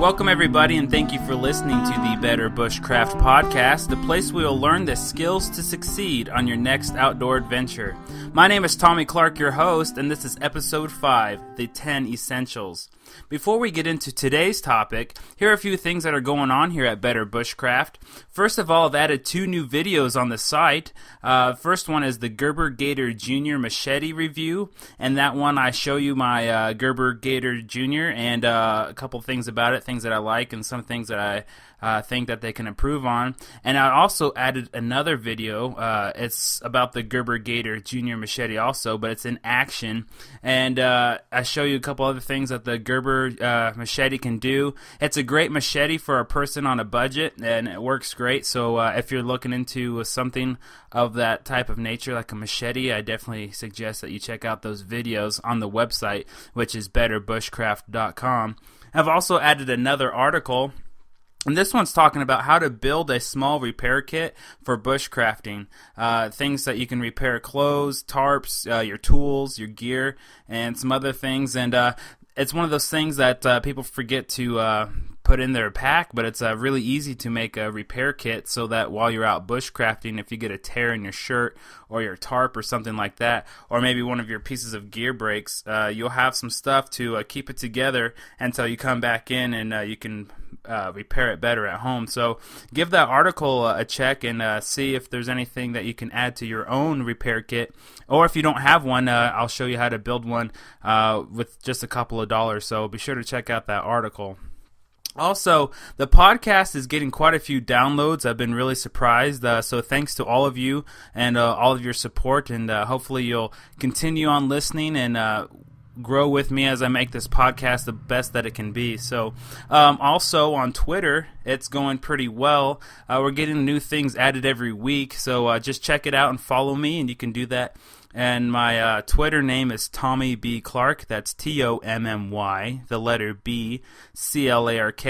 Welcome everybody, and thank you for listening to the Better Bushcraft podcast, the place where you'll learn the skills to succeed on your next outdoor adventure. My name is Tommy Clark, your host, and this is episode 5, the 10 Essentials. Before we get into today's topic, here are a few things that are going on here at Better Bushcraft. First of all, I've added 2 new videos on the site. First one is the Gerber Gator Jr. Machete review, and that one I show you my Gerber Gator Jr. and a couple things about it, things that I like and some things that I think that they can improve on. And I also added another video. It's about the Gerber Gator Jr. Machete also, but it's in action. And I show you a couple other things that the Gerber machete can do. It's a great machete for a person on a budget, and it works great. So if you're looking into something of that type of nature, like a machete, I definitely suggest that you check out those videos on the website, which is betterbushcraft.com. I've also added another article, and this one's talking about how to build a small repair kit for bushcrafting. Things that you can repair: clothes, tarps, your tools, your gear, and some other things. And it's one of those things that people forget to put in their pack, but it's really easy to make a repair kit so that while you're out bushcrafting, if you get a tear in your shirt or your tarp or something like that, or maybe one of your pieces of gear breaks, you'll have some stuff to keep it together until you come back in and you can repair it better at home. So give that article a check and see if there's anything that you can add to your own repair kit, or if you don't have one, I'll show you how to build one with just a couple of dollars. So be sure to check out that article. Also, the podcast is getting quite a few downloads. I've been really surprised, so thanks to all of you and all of your support, and hopefully you'll continue on listening and grow with me as I make this podcast the best that it can be. So also on Twitter, it's going pretty well. We're getting new things added every week, so just check it out and follow me, and you can do that. And my Twitter name is Tommy B. Clark. That's Tommy, the letter B, Clark.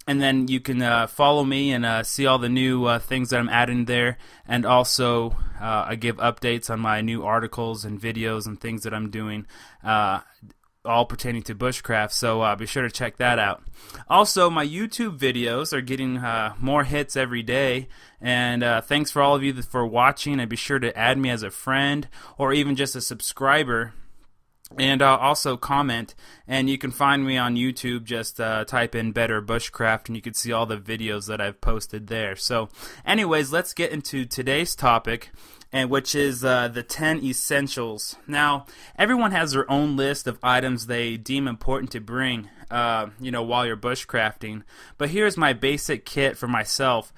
And then you can follow me and see all the new things that I'm adding there. And also, I give updates on my new articles and videos and things that I'm doing, all pertaining to bushcraft, so be sure to check that out. Also, my YouTube videos are getting more hits every day, and thanks for all of you for watching, and be sure to add me as a friend or even just a subscriber, and also comment. And you can find me on YouTube, just type in Better Bushcraft, and you can see all the videos that I've posted there. So anyways, let's get into today's topic, and which is the 10 essentials. Now, everyone has their own list of items they deem important to bring, while you're bushcrafting. But here's my basic kit for myself,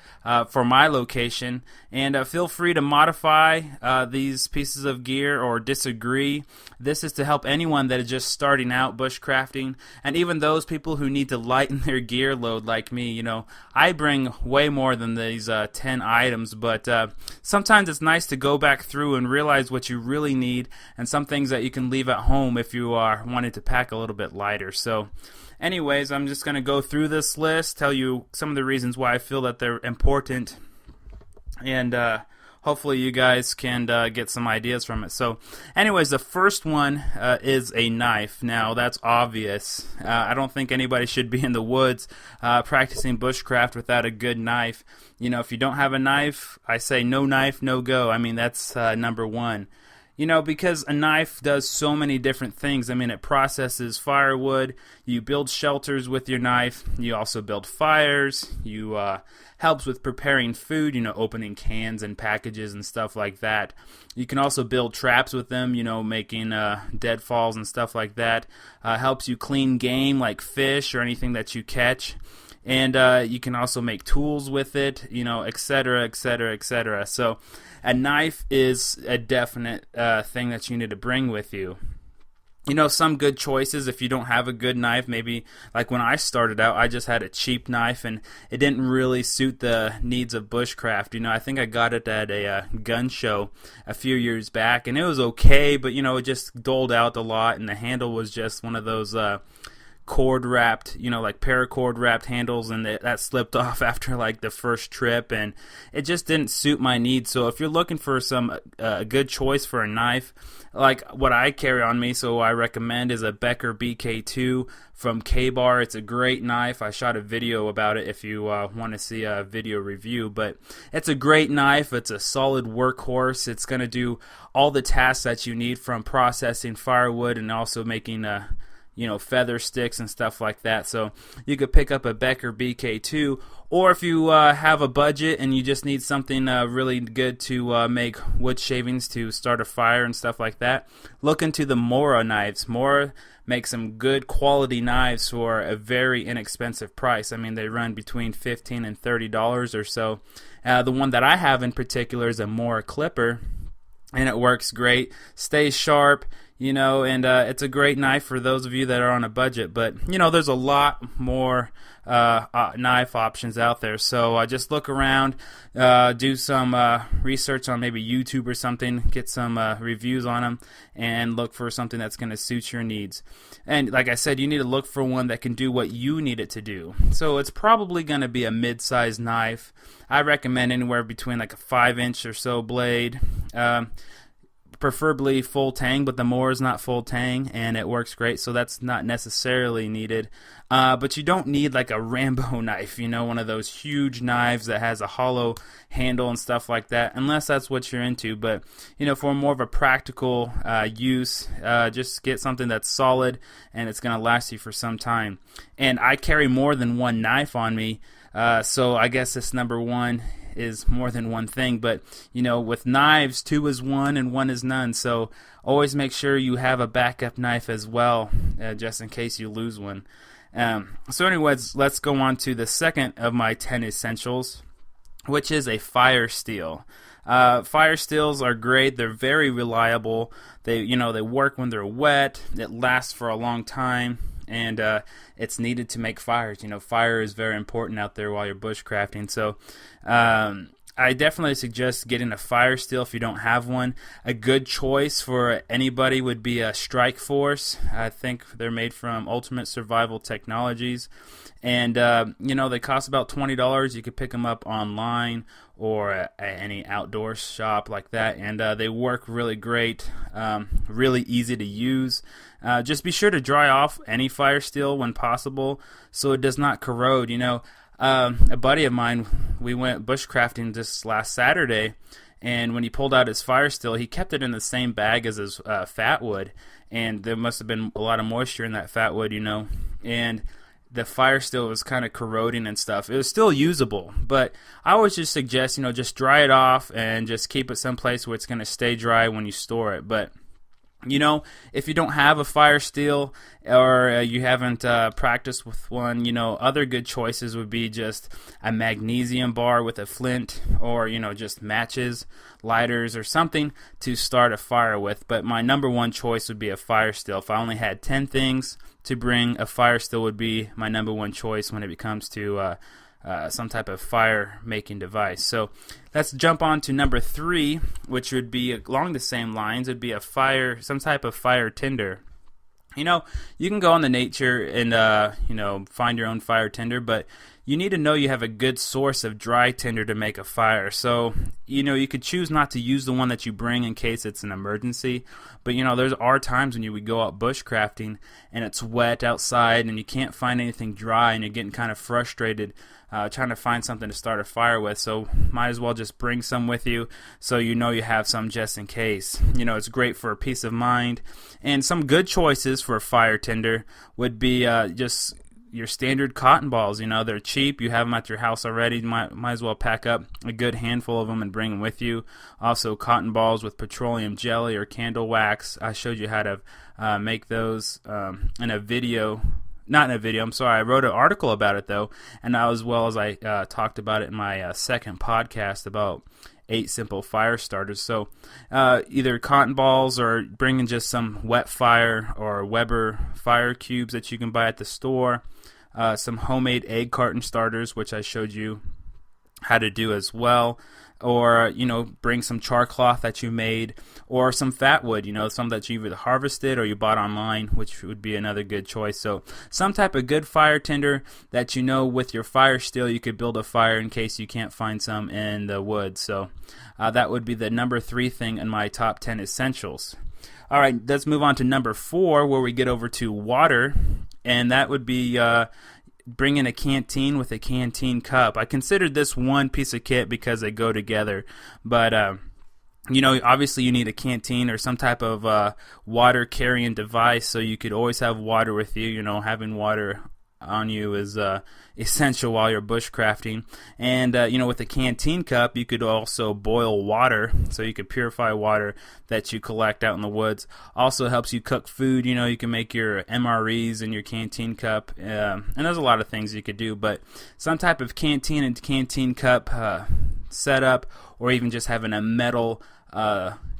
for my location. And feel free to modify these pieces of gear or disagree. This is to help anyone that is just starting out bushcrafting, and even those people who need to lighten their gear load like me. I bring way more than these 10 items, but sometimes it's nice to go back through and realize what you really need, and some things that you can leave at home if you are wanting to pack a little bit lighter. So anyways, I'm just going to go through this list, tell you some of the reasons why I feel that they're important, and hopefully you guys can get some ideas from it. So anyways, the first one is a knife. Now, that's obvious. I don't think anybody should be in the woods practicing bushcraft without a good knife. If you don't have a knife, I say no knife, no go. I mean, that's number one. Because a knife does so many different things. I mean, it processes firewood, you build shelters with your knife, you also build fires, you helps with preparing food, opening cans and packages and stuff like that. You can also build traps with them, making deadfalls and stuff like that. Helps you clean game like fish or anything that you catch. And you can also make tools with it, etc., etc., etc. So a knife is a definite thing that you need to bring with you. Some good choices if you don't have a good knife. Maybe like when I started out, I just had a cheap knife and it didn't really suit the needs of bushcraft. I think I got it at a gun show a few years back, and it was okay, but it just doled out a lot, and the handle was just one of those cord wrapped, like paracord wrapped handles, and that slipped off after like the first trip, and it just didn't suit my needs. So if you're looking for some good choice for a knife, like what I carry on me, so I recommend is a Becker BK2 from K-Bar. It's a great knife. I shot a video about it if you want to see a video review, but it's a great knife. It's a solid workhorse. It's going to do all the tasks that you need, from processing firewood and also making feather sticks and stuff like that. So you could pick up a Becker BK2, or if you have a budget and you just need something really good to make wood shavings to start a fire and stuff like that, look into the Mora knives. Mora makes some good quality knives for a very inexpensive price. I mean, they run between $15 and $30 or so. The one that I have in particular is a Mora Clipper, and it works great, stays sharp, and it's a great knife for those of you that are on a budget. But, there's a lot more knife options out there. So just look around, do some research on maybe YouTube or something, get some reviews on them, and look for something that's going to suit your needs. And like I said, you need to look for one that can do what you need it to do. So it's probably going to be a mid-sized knife. I recommend anywhere between like a 5-inch or so blade. Preferably full tang, but the Mora is not full tang, and it works great, so that's not necessarily needed. But you don't need like a Rambo knife, one of those huge knives that has a hollow handle and stuff like that, unless that's what you're into. But for more of a practical use, just get something that's solid and it's going to last you for some time. And I carry more than one knife on me, so I guess this number one is more than one thing. But with knives, 2 is 1 and 1 is none, so always make sure you have a backup knife as well, just in case you lose one. So anyways, let's go on to the second of my 10 essentials, which is a fire steel. Fire steels are great. They're very reliable. They work when they're wet. It lasts for a long time, and it's needed to make fires. Fire is very important out there while you're bushcrafting. So I definitely suggest getting a fire steel if you don't have one. A good choice for anybody would be a Strike Force. I think they're made from Ultimate Survival Technologies. And, they cost about $20. You could pick them up online or at any outdoor shop like that. And they work really great, really easy to use. Just be sure to dry off any fire steel when possible so it does not corrode. A buddy of mine, we went bushcrafting this last Saturday, and when he pulled out his fire steel, he kept it in the same bag as his fat wood, and there must have been a lot of moisture in that fat wood, and the fire steel was kind of corroding and stuff. It was still usable, but I always just suggest, just dry it off and just keep it someplace where it's going to stay dry when you store it. But if you don't have a fire steel or you haven't practiced with one, other good choices would be just a magnesium bar with a flint, or, just matches, lighters, or something to start a fire with. But my number one choice would be a fire steel. If I only had 10 things to bring, a fire steel would be my number one choice when it comes to some type of fire making device. So let's jump on to number 3, which would be along the same lines. It would be some type of fire tinder. You can go on the nature and find your own fire tinder, but you need to know you have a good source of dry tinder to make a fire. So you could choose not to use the one that you bring in case it's an emergency. But there are times when you would go out bushcrafting and it's wet outside and you can't find anything dry, and you're getting kind of frustrated trying to find something to start a fire with. So might as well just bring some with you so you have some just in case. It's great for peace of mind. And some good choices for a fire tinder would be just your standard cotton balls. They're cheap. You have them at your house already. You might as well pack up a good handful of them and bring them with you. Also, cotton balls with petroleum jelly or candle wax. I showed you how to make those in a video. Not in a video, I'm sorry. I wrote an article about it, though, and as well as I talked about it in my second podcast about 8 simple fire starters. So either cotton balls or bringing just some wet fire or Weber fire cubes that you can buy at the store. Some homemade egg carton starters, which I showed you how to do as well. or bring some char cloth that you made, or some fat wood, some that you either harvested or you bought online, which would be another good choice. So some type of good fire tinder that with your fire steel you could build a fire in case you can't find some in the woods. So that would be the number 3 thing in my top 10 essentials. All right, let's move on to number 4, where we get over to water, and that would be bring in a canteen with a canteen cup. I considered this one piece of kit because they go together, but obviously you need a canteen or some type of water carrying device, so you could always have water with you. Having water on you is essential while you're bushcrafting. And with a canteen cup, you could also boil water, so you could purify water that you collect out in the woods. Also helps you cook food. You can make your MREs in your canteen cup, and there's a lot of things you could do, but some type of canteen and canteen cup setup, or even just having a metal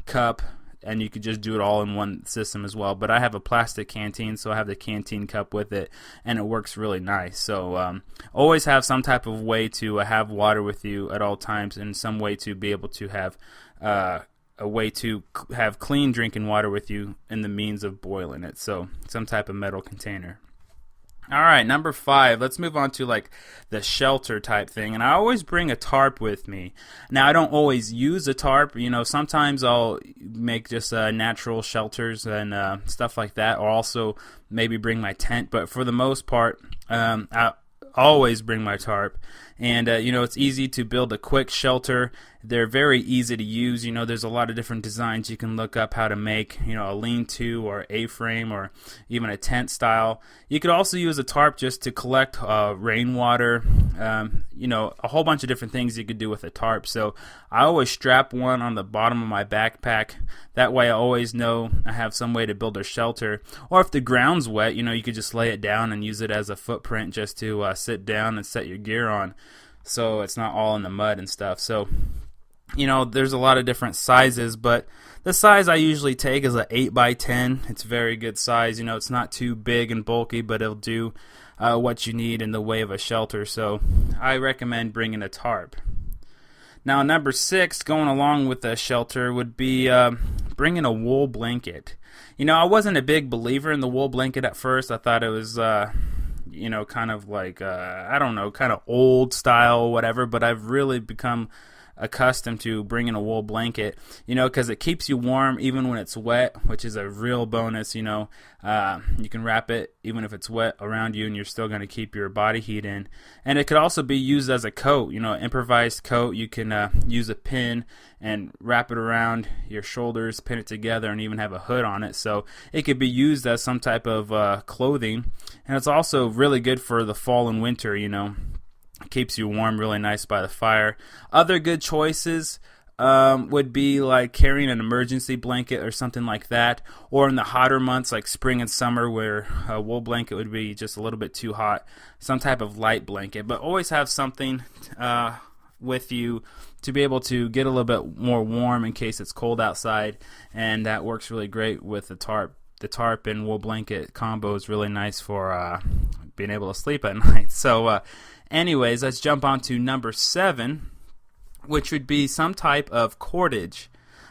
cup, and you could just do it all in one system as well. But I have a plastic canteen, so I have the canteen cup with it, and it works really nice. So always have some type of way to have water with you at all times, and some way to be able to have a way to have clean drinking water with you in the means of boiling it. So some type of metal container. All right, number 5, let's move on to like the shelter type thing. And I always bring a tarp with me. Now, I don't always use a tarp. Sometimes I'll make just natural shelters and stuff like that, or also maybe bring my tent. But for the most part, I always bring my tarp. And, it's easy to build a quick shelter. They're very easy to use. There's a lot of different designs you can look up how to make, a lean-to or A-frame or even a tent style. You could also use a tarp just to collect rainwater, a whole bunch of different things you could do with a tarp. So I always strap one on the bottom of my backpack. That way I always know I have some way to build a shelter. Or if the ground's wet, you could just lay it down and use it as a footprint just to sit down and set your gear on, so it's not all in the mud and stuff. So there's a lot of different sizes, but the size I usually take is a 8x10. It's very good size. It's not too big and bulky, but it'll do what you need in the way of a shelter. So I recommend bringing a tarp. Now, number 6, going along with the shelter, would be bringing a wool blanket. I wasn't a big believer in the wool blanket at first. I thought it was kind of like, kind of old style, whatever, but I've really become accustomed to bringing a wool blanket, because it keeps you warm even when it's wet, which is a real bonus. You can wrap it even if it's wet around you, and you're still going to keep your body heat in. And it could also be used as a coat, improvised coat. You can use a pin and wrap it around your shoulders, pin it together, and even have a hood on it. So it could be used as some type of clothing. And it's also really good for the fall and winter, keeps you warm really nice by the fire. Other good choices would be like carrying an emergency blanket or something like that, or in the hotter months like spring and summer where a wool blanket would be just a little bit too hot, some type of light blanket. But always have something with you to be able to get a little bit more warm in case it's cold outside, and that works really great with the tarp. The tarp and wool blanket combo is really nice for being able to sleep at night. So anyways, let's jump on to number 7, which would be some type of cordage.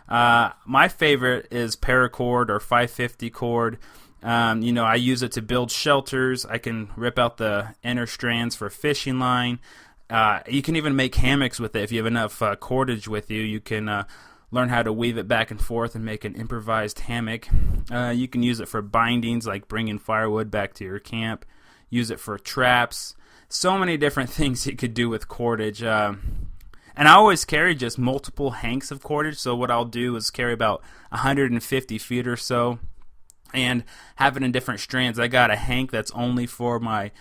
My favorite is paracord or 550 cord. I use it to build shelters. I can rip out the inner strands for fishing line. You can even make hammocks with it. If you have enough cordage with you, you can learn how to weave it back and forth and make an improvised hammock. You can use it for bindings, like bringing firewood back to your camp. Use it for traps. So many different things you could do with cordage. And I always carry just multiple hanks of cordage. So what I'll do is carry about 150 feet or so and have it in different strands. I got a hank that's only for my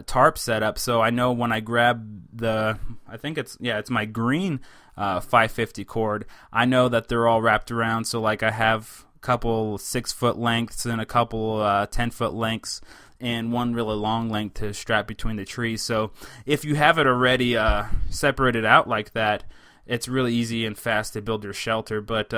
tarp setup. So I know when I grab it's my green 550 cord, I know that they're all wrapped around. So like I have a couple 6-foot lengths and a couple 10-foot lengths, and one really long length to strap between the trees. So if you have it already separated out like that, it's really easy and fast to build your shelter. But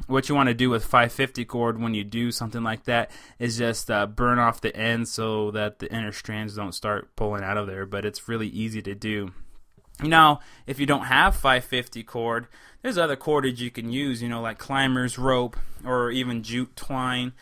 what you want to do with 550 cord when you do something like that is just burn off the ends so that the inner strands don't start pulling out of there. But it's really easy to do. Now, if you don't have 550 cord, there's other cordage you can use, like climber's rope or even jute twine,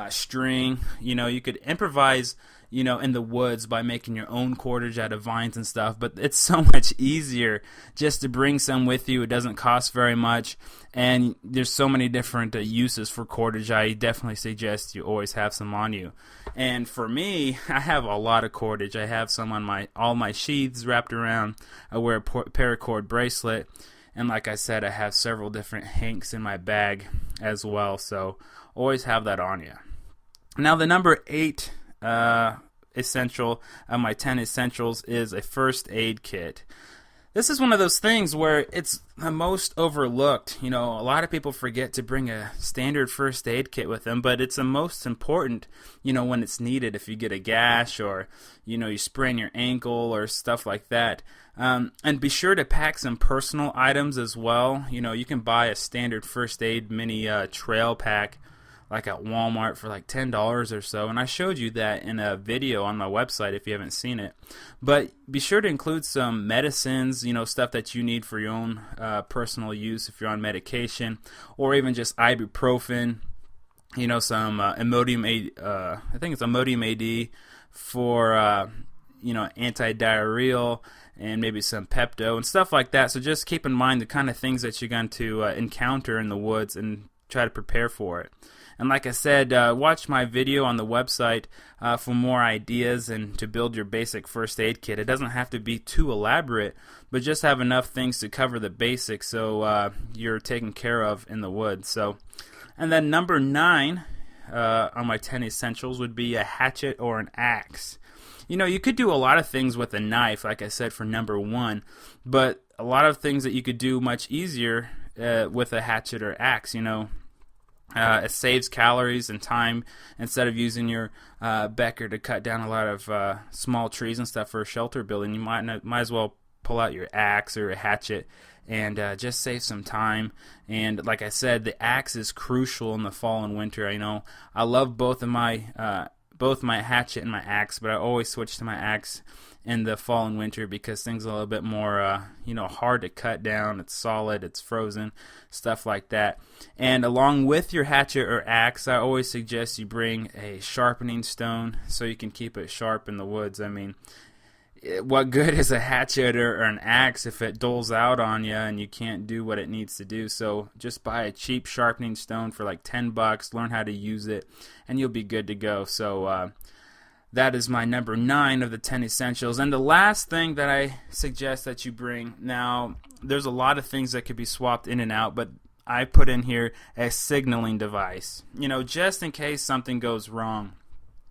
string. You could improvise, in the woods by making your own cordage out of vines and stuff, but it's so much easier just to bring some with you. It doesn't cost very much, and there's so many different uses for cordage. I definitely suggest you always have some on you. And for me, I have a lot of cordage. I have some on all my sheaths wrapped around. I wear a paracord bracelet, and like I said, I have several different hanks in my bag as well, so always have that on you. Now, the number 8 essential of my 10 essentials is a first aid kit. This is one of those things where it's the most overlooked. A lot of people forget to bring a standard first aid kit with them, but it's the most important, when it's needed. If you get a gash or, you sprain your ankle or stuff like that. And be sure to pack some personal items as well. You can buy a standard first aid mini trail pack like at Walmart for like $10 or so, and I showed you that in a video on my website if you haven't seen it. But be sure to include some medicines, stuff that you need for your own personal use if you're on medication, or even just ibuprofen, some Imodium I think it's Imodium AD for anti-diarrheal, and maybe some Pepto and stuff like that. So just keep in mind the kind of things that you're going to encounter in the woods and try to prepare for it. And like I said, watch my video on the website for more ideas and to build your basic first aid kit. It doesn't have to be too elaborate, but just have enough things to cover the basics so you're taken care of in the woods. And then number 9 on my 10 essentials would be a hatchet or an axe. You could do a lot of things with a knife, like I said, for number 1, but a lot of things that you could do much easier with a hatchet or axe. It saves calories and time. Instead of using your Becker to cut down a lot of small trees and stuff for shelter building, you might as well pull out your axe or a hatchet and just save some time. And like I said, the axe is crucial in the fall and winter. I love both my hatchet and my axe, but I always switch to my axe in the fall and winter because things are a little bit more, hard to cut down. It's solid, it's frozen, stuff like that. And along with your hatchet or axe, I always suggest you bring a sharpening stone so you can keep it sharp in the woods. What good is a hatchet or an axe if it dulls out on you and you can't do what it needs to do? So just buy a cheap sharpening stone for like $10, learn how to use it, and you'll be good to go. So that is my number 9 of the 10 essentials. And the last thing that I suggest that you bring, now there's a lot of things that could be swapped in and out, but I put in here a signaling device, just in case something goes wrong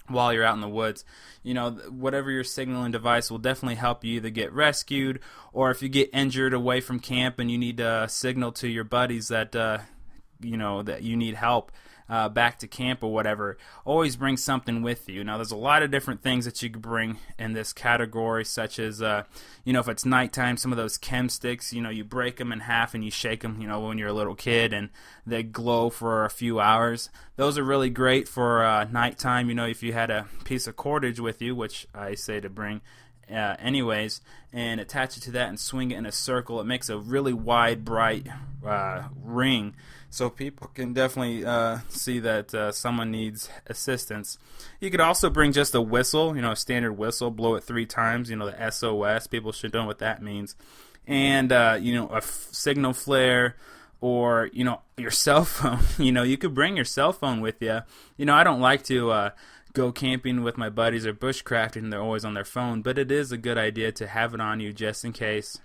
while you're out in the woods. Whatever your signaling device will definitely help you either get rescued, or if you get injured away from camp and you need to signal to your buddies that that you need help back to camp or whatever, always bring something with you. Now, there's a lot of different things that you could bring in this category, such as, if it's nighttime, some of those chem sticks, you break them in half and you shake them, when you're a little kid, and they glow for a few hours. Those are really great for nighttime, if you had a piece of cordage with you, which I say to bring anyways, and attach it to that and swing it in a circle. It makes a really wide, bright ring, so people can definitely see that someone needs assistance. You could also bring just a whistle, a standard whistle, blow it 3 times, the SOS. People should know what that means. And, a signal flare, or, your cell phone. You could bring your cell phone with you. I don't like to go camping with my buddies or bushcrafting and they're always on their phone, but it is a good idea to have it on you just in case.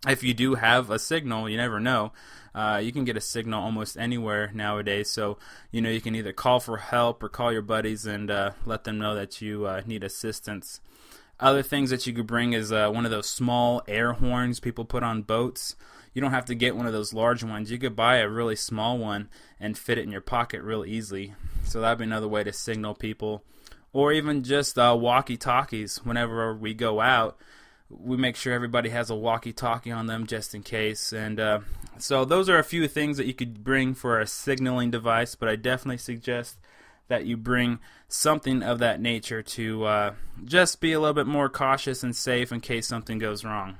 If you do have a signal, you never know. You can get a signal almost anywhere nowadays, so you can either call for help or call your buddies and let them know that you need assistance. Other things that you could bring is one of those small air horns people put on boats. You don't have to get one of those large ones. You could buy a really small one and fit it in your pocket real easily. So that'd be another way to signal people. Or even just walkie-talkies. Whenever we go out, we make sure everybody has a walkie-talkie on them just in case. And so those are a few things that you could bring for a signaling device, but I definitely suggest that you bring something of that nature to just be a little bit more cautious and safe in case something goes wrong.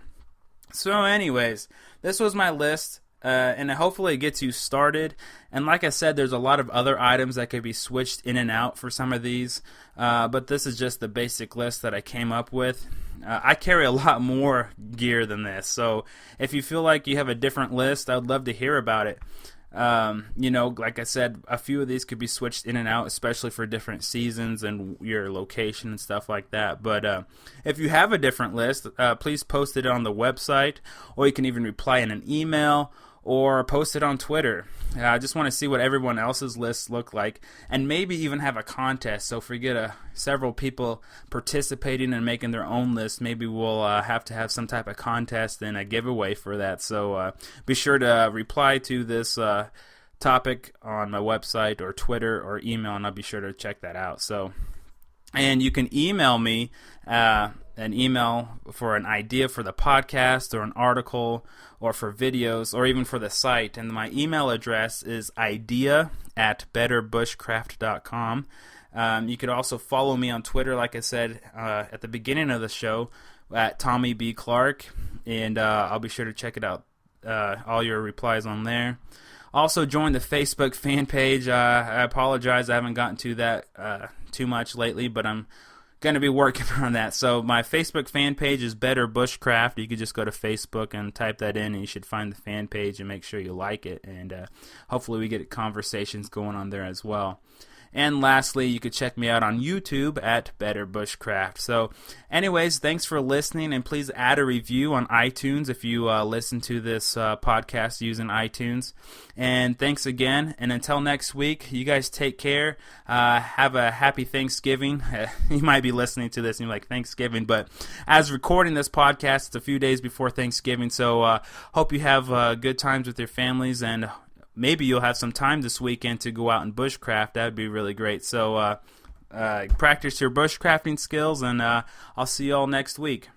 So anyways, this was my list. And hopefully it gets you started. And like I said, there's a lot of other items that could be switched in and out for some of these. But this is just the basic list that I came up with. I carry a lot more gear than this. So if you feel like you have a different list, I'd love to hear about it. Like I said, a few of these could be switched in and out, especially for different seasons and your location and stuff like that. But if you have a different list, please post it on the website, or you can even reply in an email or post it on Twitter. I just want to see what everyone else's lists look like, and maybe even have a contest. So if we get several people participating and making their own list, maybe we'll have to have some type of contest and a giveaway for that. So be sure to reply to this topic on my website or Twitter or email, and I'll be sure to check that out. And you can email me an email for an idea for the podcast or an article or for videos or even for the site. And my email address is idea@betterbushcraft.com. You could also follow me on Twitter, like I said at the beginning of the show, at Tommy B. Clark. And I'll be sure to check it out, all your replies on there. Also, join the Facebook fan page. I apologize, I haven't gotten to that too much lately, but I'm going to be working on that. So my Facebook fan page is Better Bushcraft. You could just go to Facebook and type that in, and you should find the fan page and make sure you like it. And hopefully we get conversations going on there as well. And lastly, you could check me out on YouTube at Better Bushcraft. So anyways, thanks for listening, and please add a review on iTunes if you listen to this podcast using iTunes. And thanks again, and until next week, you guys take care. Have a happy Thanksgiving. You might be listening to this and you're like, Thanksgiving, but as recording this podcast, it's a few days before Thanksgiving, so hope you have good times with your families, and maybe you'll have some time this weekend to go out and bushcraft. That would be really great. So practice your bushcrafting skills, and I'll see you all next week.